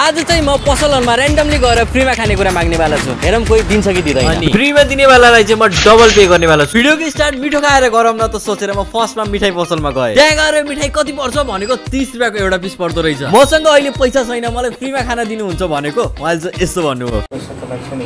आज चाहिँ म पसलमा र्यान्डमली गएर फ्रीमा खानेकुरा माग्नेवाला छु। हेरौँ कोही दिन्छ कि दिँदैन। अनि फ्रीमा दिनेवालालाई चाहिँ म डबल पे गर्नेवाला छु। भिडियोको स्टार्ट मिठो खाएर गरौँ न त सोचेर म फर्स्टमा मिठाई पसलमा गएँ। त्यहाँ गएर मिठाई कति पर्छ भनेको 30 रुपियाँको एउटा पिस पर्दो रहेछ। मसँग अहिले पैसा छैन, मलाई फ्रीमा खाना दिनुहुन्छ भनेको उहाँले चाहिँ यस्तो भन्नुभयो।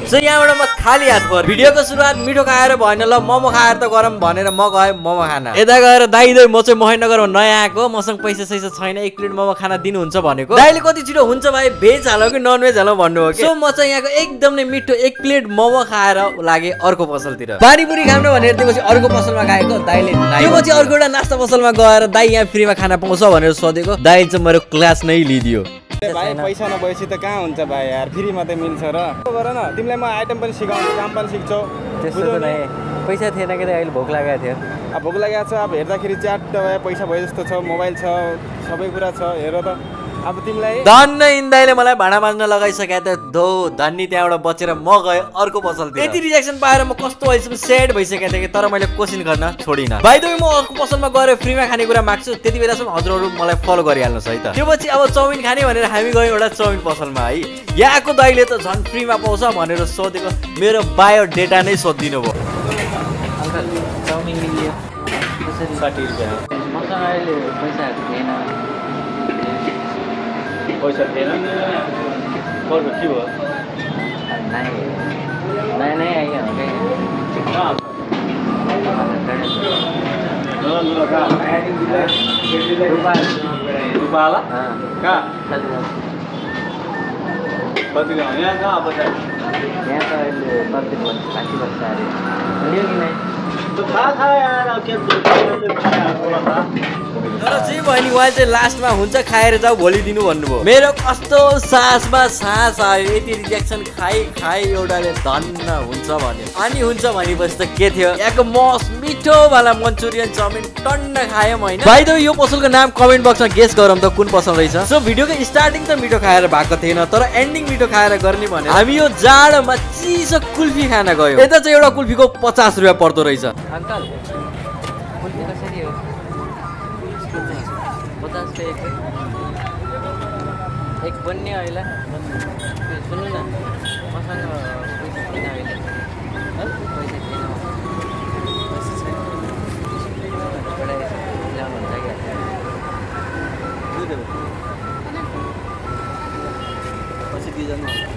सो यहाँबाट म खाली हात पर भिडियोको सुरुवात मिठो खाएर भएन, ल मोमो खाएर त गरौँ भनेर म गएँ मोमो खाना। यता गएर दाइ म चाहिँ महेन्द्रनगरमा नयाँ आएको, मसँग पैसा सैसा छैन, 1 प्लेट मोमो खाना दिनुहुन्छ भनेको। दाइले कति छिटो हुन्छ भाइ, भेज हालौ कि नन भेज हालौ भन्नुभयो कि। सो म चाहिँ यहाँको एकदम नै मिठो 1 प्लेट मोमो खाएर लागे अर्को पसलतिर। पानीपुरी खानु भनेर त्यसपछि अर्को पसलमा गएको, दाइले त्यसपछि अर्को एउटा नास्ता पसलमा गएर दाइ यहाँ फ्रीमा खाना पाउँछ भनेर सोधेको। दाइ चाहिँ मेरो क्लास नै लिदियो। भाइ पैसा नभएपछि त कहाँ हुन्छ भाइ यार, फ्री मात्रै मिल्छ र गर न। तिमीलाई म आइटम पनि सिकाउँछु, काम पनि सिक्छौ। त्यस्तो त नै पैसा थिएन कि अहिले भोक लागेको थियो। अब भोक लागेको छ, अब हेर्दाखेरि च्याट पैसा भए जस्तो छ, मोबाइल छ, सबै कुरा छ। हेर त अब तिमीलाई धन्न इन्दाइले मलाई भाँडा माझ्न लगाइसके त धो धन्नी। त्यहाँबाट बचेर म गएँ अर्को पसलतिर। यति रिजेक्सन पाएर म कस्तो अहिलेसम्म सेड भइसकेको थिएँ कि, तर मैले कोसिस गर्न छोडिनँ। भाइ त म अर्को पसलमा गएर फ्रीमा खानेकुरा माग्छु, त्यति बेलासम्म हजुरहरू मलाई फलो गरिहाल्नुहोस् है त। त्यसपछि अब चाउमिन खाने भनेर हामी गयौँ एउटा चाउमिन पसलमा है। यहाँको दाइले त झन् फ्रीमा पाउँछ भनेर सोधेको, मेरो बायो डेटा नै सोधिदिनु भयो। अङ्कल चाउमिन लियो 60 रुपियाँ। मसँग अहिले पैसा थिएन। पैसा थिएन पर्छ के भयो? नयाँ नयाँ आइयो रुपाला कहाँ कति यहाँ कहाँ पैसा? यहाँ त अहिले 30 वर्ष अरे लियो कि नै? तर जे भयो नि उहाँ चाहिँ लास्टमा हुन्छ खाएर जाऊ भोलि दिनु भन्नुभयो। मेरो कस्तो सासमा सास आयो, यति रिजेक्सन खाइ खाइ एउटाले धन्न हुन्छ भन्यो। अनि हुन्छ भनेपछि त के थियो, यहाँको मस्त मिठो वाला मन्चुरियन चाउमिन टन्न खायौँ होइन। भाइ त यो पसलको नाम कमेन्ट बक्समा गेस गरौँ त कुन पसल रहेछ। सो भिडियोको स्टार्टिङ त मिठो खाएर भएको थिएन, तर एन्डिङ मिठो खाएर गर्ने भने हामी यो जाडोमा चिसो कुल्फी खान गयौँ। यता चाहिँ एउटा कुल्फीको 50 रुपियाँ पर्दो रहेछ। अङ्कल कुल्फी कसरी हो? 50 रुपियाँ एक बन्ने अहिले। सुन्नु न, मसँग पैसा छैन अहिले। पैसा छैन,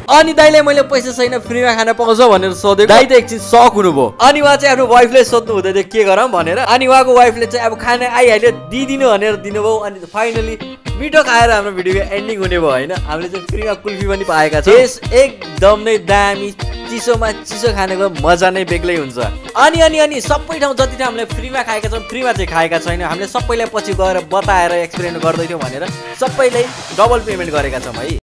अनि दाइले मैले पैसा छैन फ्रीमा खाना पाउँछ भनेर सोधेको। दाइ त एकछिन सक हुनुभयो। अनि उहाँ चाहिँ आफ्नो वाइफले सोध्नु हुँदै थियो के गरौँ भनेर। अनि उहाँको वाइफले चाहिँ अब खाना आइहाल्यो दिदिनु भनेर दिनुभयो। अनि फाइनली मिठो खाएर हाम्रो भिडियोको एन्डिङ हुने भयो होइन। हामीले चाहिँ फ्रीमा कुल्फी पनि पाएका छौँ। एकदम नै दामी, चिसोमा चिसो खानेको मजा नै बेग्लै हुन्छ। अनि सबै ठाउँ जति ठाउँ हामीले फ्रीमा खाएका छौँ, फ्रीमा चाहिँ खाएका छैन। हामीले सबैलाई पछि गएर बताएर एक्सप्लेन गर्दै थियौँ भनेर सबैलाई डबल पेमेन्ट गरेका छौँ है।